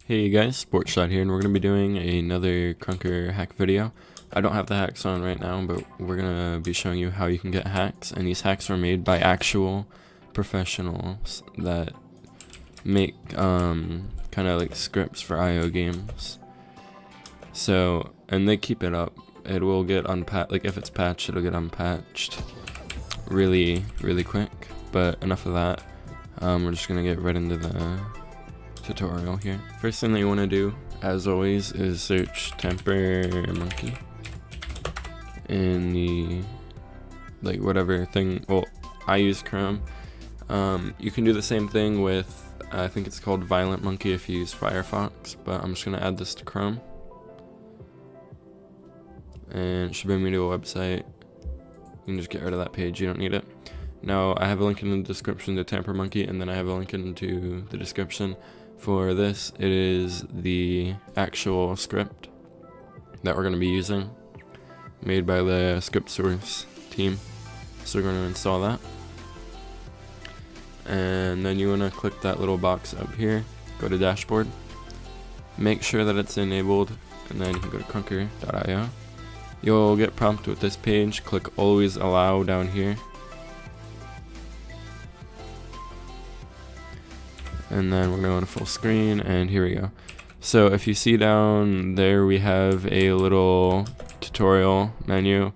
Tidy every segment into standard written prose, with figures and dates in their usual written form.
Hey guys, Sportshot here, and we're going to be doing another Crunker hack video. I don't have the hacks on right now, but we're going to be showing you how you can get hacks, and these hacks are made by actual professionals that make kind of like scripts for IO games. So, and they keep it up. It will get unpatched, like if it's patched, it'll get unpatched really quick. But enough of that. We're just going to get right into the tutorial here. First thing that you want to do, as always, is search Tampermonkey in the like whatever thing. Well, I use Chrome. You can do the same thing with I think it's called Violent Monkey if you use Firefox, but I'm just gonna add this to Chrome, and it should bring me to a website. You can just get rid of that page, you don't need it. Now I have a link in the description to Tampermonkey, and then I have a link into the description for this. It is the actual script that we're going to be using, made by the script source team. So we're going to install that, and then you want to click that little box up here, go to dashboard, make sure that it's enabled, and then you can go to crunker.io. You'll get prompted with this page. Click always allow down here, and then we're going to full screen, and here we go. So if you see down there, we have a little tutorial menu.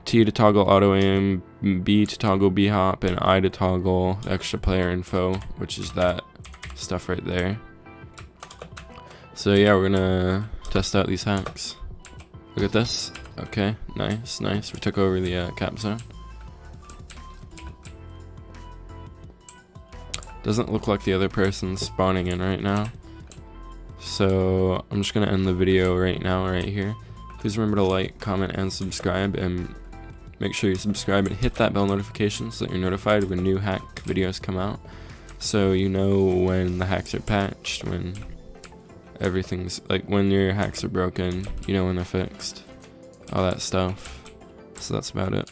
T to toggle auto aim, B to toggle B hop, and I to toggle extra player info, which is that stuff right there. So yeah, we're gonna test out these hacks. Look at this. Okay, nice. We took over the cap zone. Doesn't look like the other person's spawning in right now. So I'm just gonna end the video right now, right here. Please remember to like, comment, and subscribe, and make sure you subscribe and hit that bell notification so that you're notified when new hack videos come out. So you know when the hacks are patched, when everything's like when your hacks are broken, you know when they're fixed, all that stuff. So that's about it.